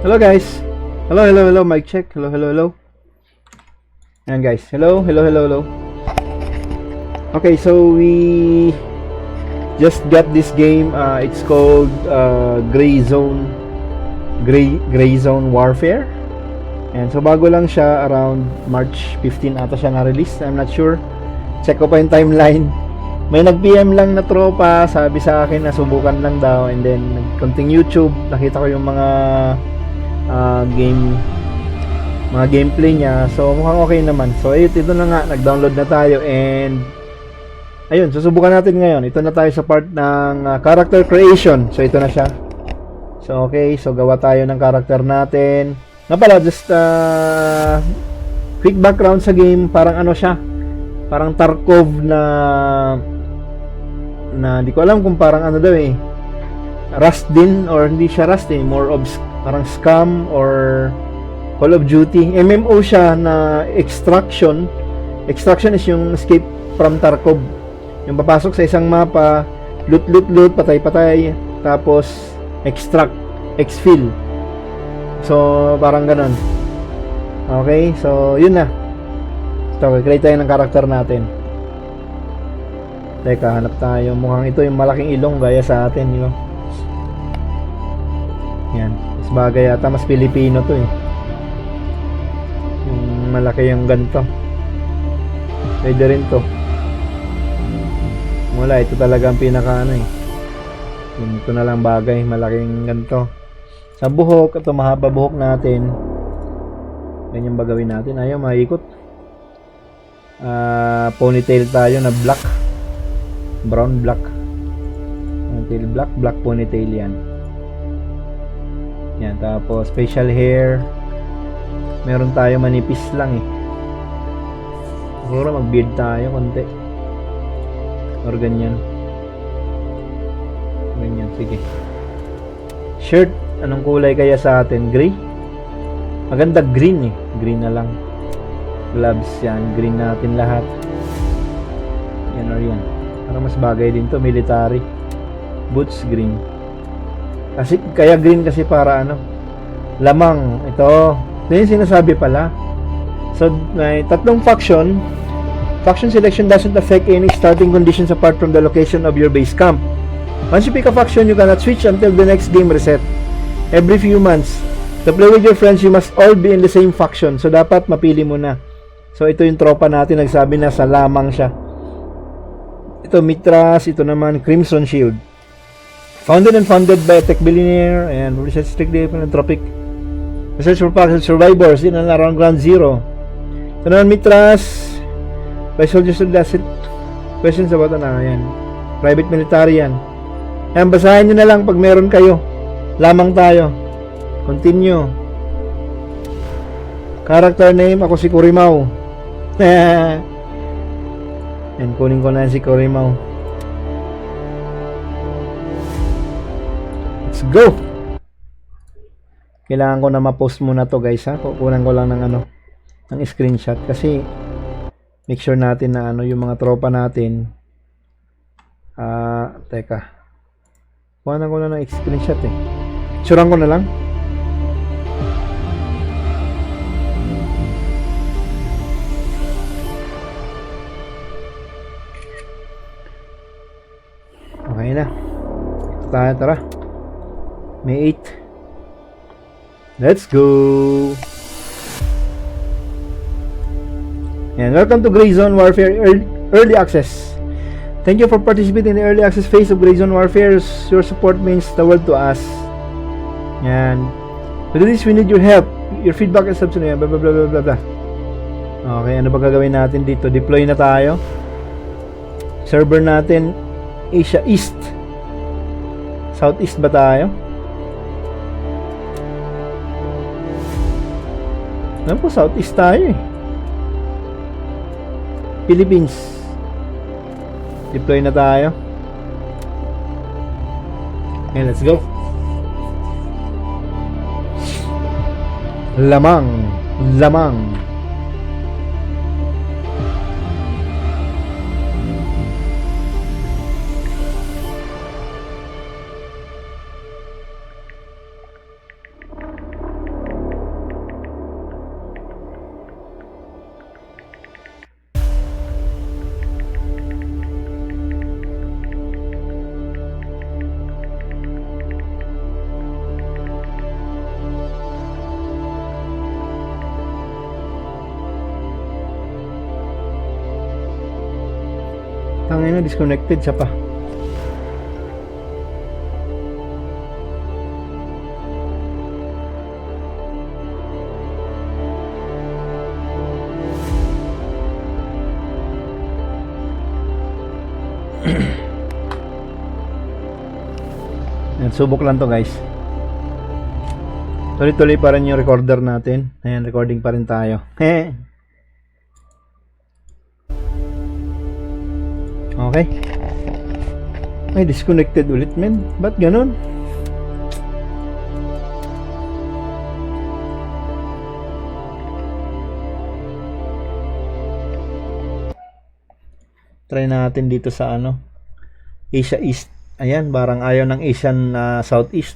Hello guys. Hello, hello, hello. Mic check. Hello, hello, hello. Ayan guys. Hello, hello, hello, hello. Okay, so we just got this game. It's called Gray Zone Warfare. And so bago lang siya, around March 15 ata siya na-release. I'm not sure. Check ko pa yung timeline. May nag-PM lang na tropa, sabi sa akin na subukan lang daw, and then nag-konting YouTube, nakita ko yung mga gameplay niya. So mukhang okay naman. So ito na nga, nag-download na tayo, and ayun, susubukan natin ngayon. Ito na tayo sa part ng character creation. So ito na siya. So okay, so gawa tayo ng character natin. Nga pala, just quick background sa game. Parang ano siya, parang Tarkov na di ko alam kung parang ano daw eh, Rust din, or hindi siya Rust eh, more of parang Scum or Call of Duty. MMO siya na Extraction. Extraction is yung escape from Tarkov. Yung papasok sa isang mapa, loot, patay, tapos extract, exfil. So parang ganon. Okay, so yun na. So create tayo ng character natin. Teka, hanap tayo. Mukhang ito yung malaking ilong gaya sa atin, you know? Yan, mas bagay yata, mas Pilipino to eh, yung malaki yung ganito. Pwede rin to. Wala, ito talaga ang pinaka ano eh, ito na lang bagay, malaking ganito. Sa buhok, ito mahaba buhok natin, ganyan ba gawin natin? Ayaw, maikot. Ponytail tayo na black, brown black, ponytail black ponytail yan. Yan, tapos facial hair, meron tayo manipis lang eh. Siguro mag-beard tayo konti, or ganyan. Ganyan, sige. Shirt, anong kulay kaya sa atin? Gray? Maganda green eh, green na lang. Gloves yan, green natin lahat. Yan or yan, para mas bagay din to, military. Boots, green. Kasi kaya green kasi para ano, lamang. Ito yung sinasabi pala. So may tatlong faction. Faction selection doesn't affect any starting conditions apart from the location of your base camp. Once you pick a faction, you cannot switch until the next game reset. Every few months, to play with your friends, you must all be in the same faction. So dapat mapili mo na. So ito yung tropa natin, nagsabi na sa lamang siya. Ito Mitras, ito naman Crimson Shield. Founded and funded by a tech billionaire and research strictly philanthropic. Research for Paxel survivors in and around Ground Zero. Ito naman Mitras, by soldiers of Dasset. Questions about yan. Private military yan. Yan, basahin nyo na lang pag meron kayo. Lamang tayo. Continue. Character name, ako si Kurimaw. Yan, kunin ko na si Kurimaw. Let's go. Kailangan ko na ma-post muna to guys ha. Kukunan ko lang ng ano, ng screenshot kasi make sure natin na ano yung mga tropa natin. Teka. Kukunan ko na ng screenshot eh. Picturean ko na lang. Okay na. Tara. May 8. Let's go. And welcome to Gray Zone Warfare Early Access. Thank you for participating in the early access phase of Gray Zone Warfare. Your support means the world to us. And to do this, we need your help. Your feedback and subscribe. Blah blah blah blah blah. Okay, ano ba gagawin natin dito? Deploy na tayo. Server natin Asia East. Southeast ba tayo? Alam po, Southeast tayo eh. Philippines. Deploy na tayo. Okay, let's go. Lamang. Tangina, disconnected siya pa. Subok lang to guys. Tuloy-tuloy pa rin yung recorder natin. Ayan, recording pa rin tayo. Okay. Ay, disconnected ulit men. Ba't ganun? Try natin dito sa ano, Asia East. Ayan, barang ayaw ng Asian Southeast.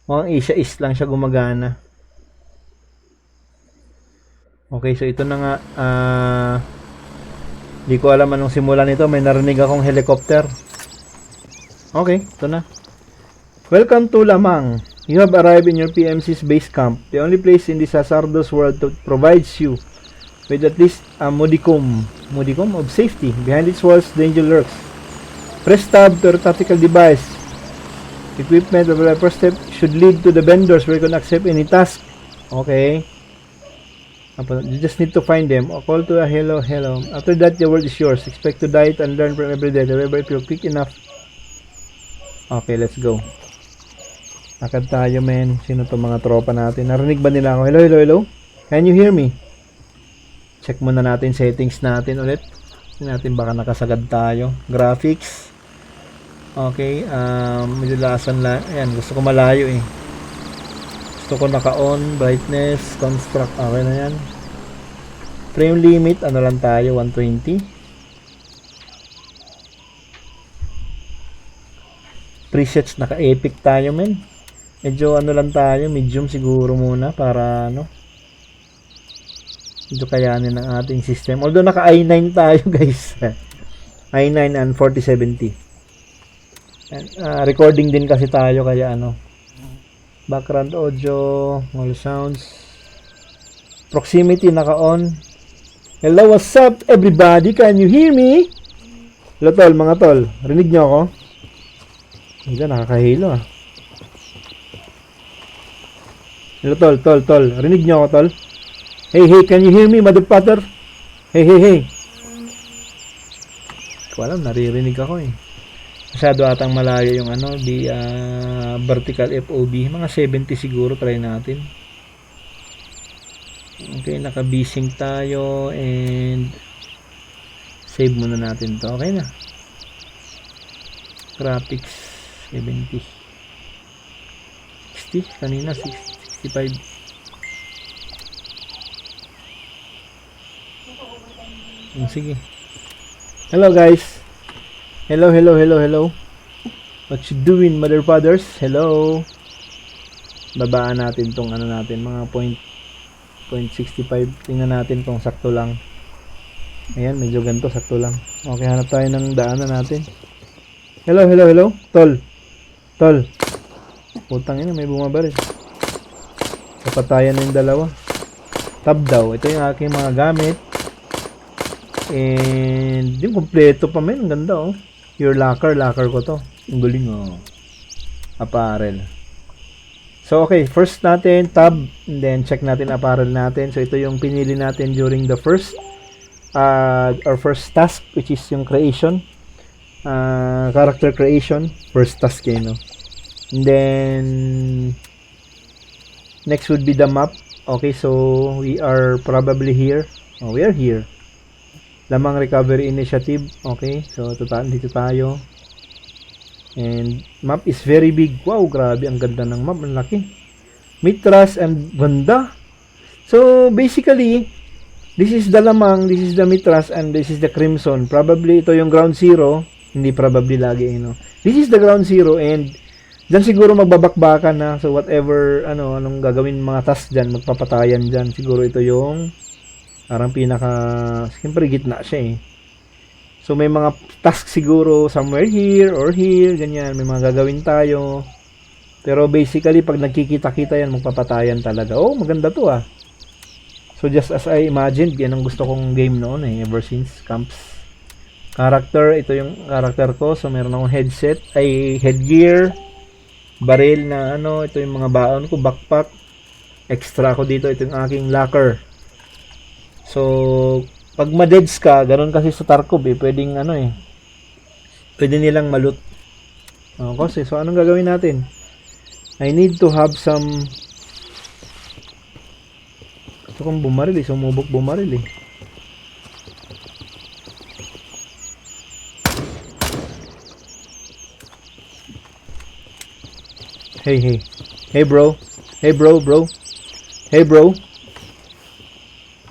Mukhang Asia East lang siya gumagana. Okay, so ito na nga. Di ko alam anong simula nito. May narinig akong helicopter. Okay, ito na. Welcome to Lamang. You have arrived in your PMC's base camp. The only place in this hazardous world that provides you with at least a modicum of safety. Behind its walls, danger lurks. Press tab to your tactical device. Equipment of the first step should lead to the vendors where you can accept any task. Okay. You just need to find them. Call to a hello. After that, the world is yours. Expect to die and learn from every day. However, if you're quick enough. Okay, let's go. Lakad tayo, men. Sino to mga tropa natin? Narinig ba nila ako? Hello? Can you hear me? Check muna natin settings natin ulit. Natin baka nakasagad tayo. Graphics. Okay, medyo lasan lang. Ayan, gusto ko malayo eh. Gusto ko naka-on, brightness, construct, okay na yan. Frame limit, ano lang tayo, 120. Presets, naka-epic tayo men. Medyo ano lang tayo, medium siguro muna para ano. Medyo kayanin ng ating system. Although naka i9 tayo guys. i9 and 4070. Recording din kasi tayo kaya ano. Background audio, all sounds. Proximity naka-on. Hello, what's up everybody? Can you hear me? Hello tol, mga tol. Rinig nyo ako? Hindi, nakakahilo ah. Hello tol. Rinig nyo ako tol? Hey, can you hear me, motherfucker? Hey. Wala, naririnig ako eh. Masyado atang malayo yung ano, di vertical FOV. Mga 70 siguro, try natin. Okay, naka-B-Sync tayo and save muna natin to. Okay na. Graphics 70. 60, kanina 65. Sige. Hello guys. Hello. What you doing, mother fathers? Hello. Babaan natin tong ano natin, mga 0.65. Tingnan natin tong sakto lang. Ayan, medyo ganito, sakto lang. Okay, hanap tayo ng daanan natin. Hello. Tol. Putang ina, may bumabaril. Kapatayan na yung dalawa. Tab daw. Ito yung aking mga gamit. And yung kompleto pa men, ang ganda oh. Your locker ko to. Ang galing oh. Apparel. So okay, first natin tab and then check natin apparel natin. So ito yung pinili natin during the first our first task, which is yung creation. Character creation, first task no. And then next would be the map. Okay, so we are probably here. Oh, we are here. Lamang Recovery Initiative. Okay, so dito tayo. And map is very big. Wow, grabe, ang ganda ng map, ang laki. Mitras and ganda. So basically, this is the Lamang, this is the Mitras, and this is the Crimson. Probably ito yung ground zero. Hindi probably lagi, This is the ground zero and dyan siguro magbabakbakan na. So whatever, anong gagawin mga task dyan, magpapatayan dyan. Siguro ito yung parang siyempre gitna siya eh. So may mga task siguro somewhere here or here, ganyan. May mga gagawin tayo. Pero basically, pag nagkikita-kita yan, magpapatayan talaga. Oh, maganda to ah. So just as I imagined, yan ang gusto kong game noon eh, ever since Camps. Character, ito yung character ko. So meron akong headset, ay headgear, baril na ano, ito yung mga baon ko, backpack. Extra ko dito, ito yung aking locker. So pag ma-deads ka, ganoon kasi sa Tarkov eh, pwedeng ano eh, pwede nilang malut. Kasi so anong gagawin natin? I need to have some. Gusto kong bumaril eh, sumubok bumaril eh. Hey, hey. Hey, bro. Hey, bro, bro. Hey, bro.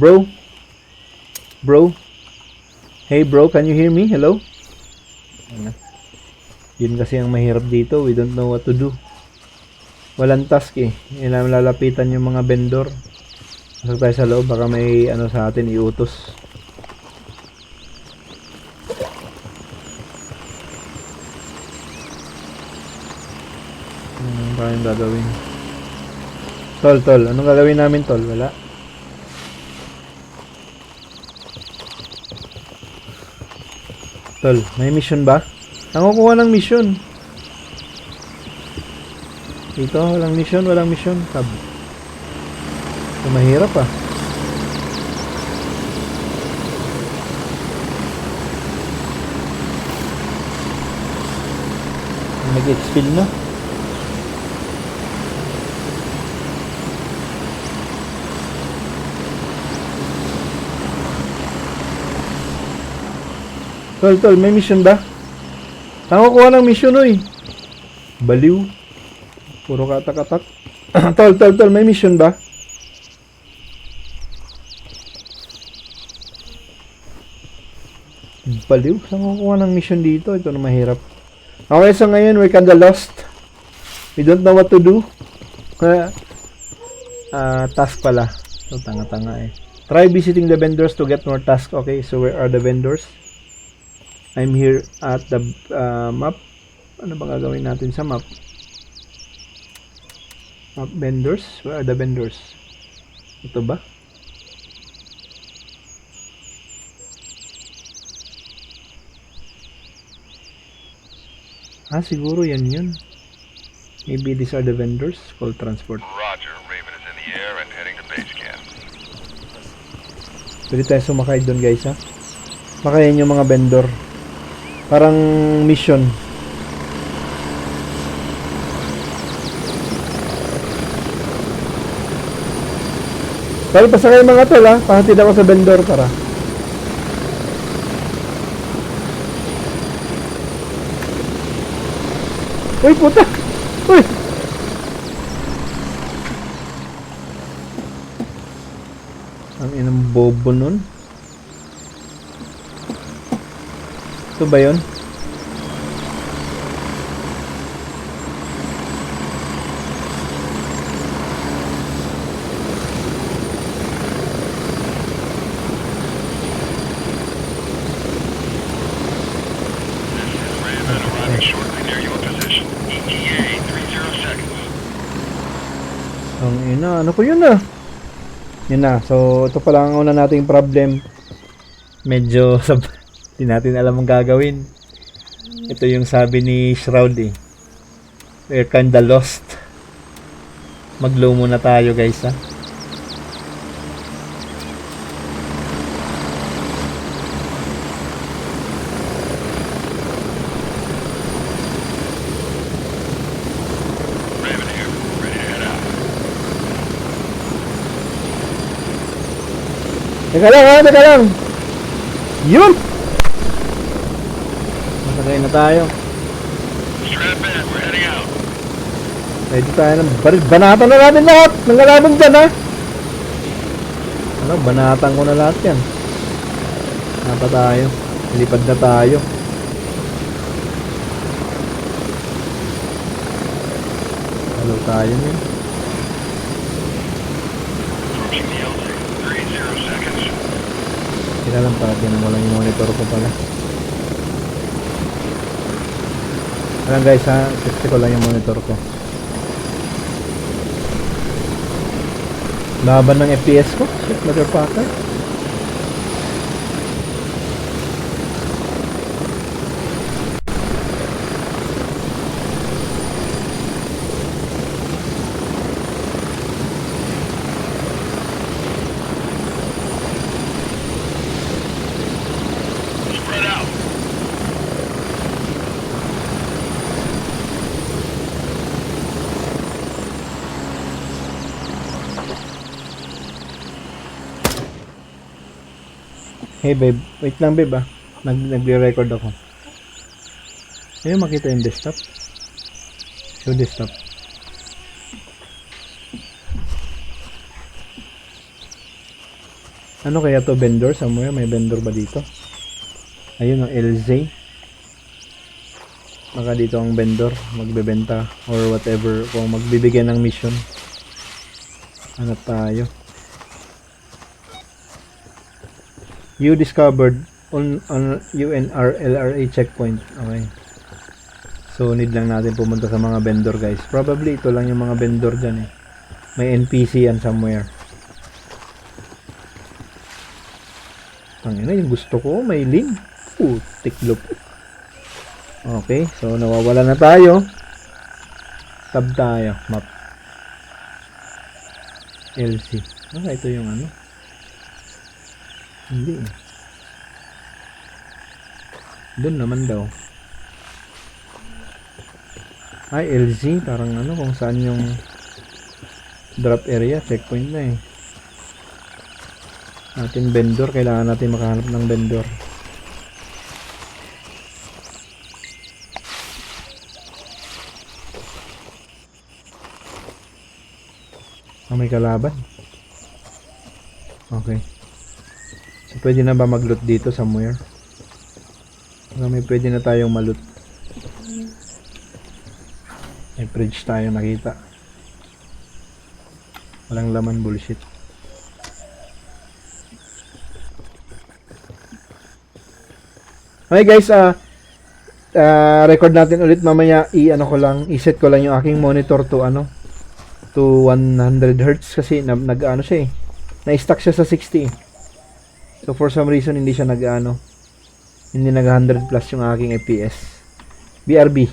Bro. Bro. Hey, bro, can you hear me? Hello? Yun kasi ang mahirap dito. We don't know what to do. Walang task eh. Yun lalapitan yung mga vendor. Pasok tayo sa loob. Baka may ano sa atin iutos. Anong gagawin? Tol. Anong gagawin namin, tol? Wala. Tol, may mission ba? Ang kukuha ng mission. Dito, walang mission. Tab. So, mahirap ah. Nag-exfil na. Tol, may mission ba? Ang kukuha ng mission, oy. Baliw. Puro katak-katak. Tol, may mission ba? Baliw. Saan kukuha ng mission dito? Ito na mahirap. Okay, so ngayon, we're kinda lost. We don't know what to do. Task pala. So, tanga-tanga eh. Try visiting the vendors to get more tasks. Okay, so where are the vendors? I'm here at the map. Ano bang gagawin natin sa map? Map vendors? Where are the vendors? Ito ba? Siguro yan yun. Maybe these are the vendors called transport. Roger, Raven is in the air and heading to base camp. Pwede tayo sumakay doon guys ha. Makayan yung mga vendor. Parang mission. Pero pasakay mga tol ha. Pahatid ako sa vendor para. Uy puta! Uy! Ang inang bobo nun. Ito ba yun? Ang ina, ano ko yun ah? Yun na, so ito pala ang una nating problem. Medyo di natin alam ang gagawin. Ito yung sabi ni Shroud eh. We're kinda lost. Mag-low muna tayo guys ha. Teka lang. Yun! Masakay na tayo. Strap in, we're heading out. Ready tayo ng baril. Banatan na natin lahat ng kalaban dyan ha. Ano, banatan ko na lahat yan. Napa tayo. Lipad na tayo. Hello tayo yun. Kaya lang pala, tinan mo lang yung monitor ko pala. Alam guys ha, check ko lang yung monitor ko. Laban ng FPS ko? Shit, motherfucker. Hey babe, wait lang babe ah. Nagre-record ako. Ayun makita yung desktop. Show desktop. Ano kaya to, vendor somewhere? May vendor ba dito? Ayun ang LZ. Baka dito ang vendor magbebenta or whatever kung magbibigay ng mission. Ano tayo? You discovered on UNR-LRA checkpoint. Okay. So need lang natin pumunta sa mga vendor guys. Probably ito lang yung mga vendor dyan eh. May NPC yan somewhere. Ang ina, yung gusto ko may link. Tiklop. Okay, so nawawala na tayo. Tab tayo, map. LC. Ito yung ano? Hindi eh. Doon naman daw. Ay, LZ. Parang ano, kung saan yung drop area. Checkpoint na eh. Ating vendor. Kailangan natin makahanap ng vendor. May kalaban. Okay. So, pwede na ba mag-loot dito somewhere? May pwede na tayong ma-loot. May fridge tayo nakita. Walang laman, bullshit. Okay guys, record natin ulit mamaya. I-set ko lang yung aking monitor to 100 Hz kasi nag-ano siya eh. Na-stuck siya sa 60. So for some reason hindi siya hindi nag 100 plus yung aking FPS. BRB.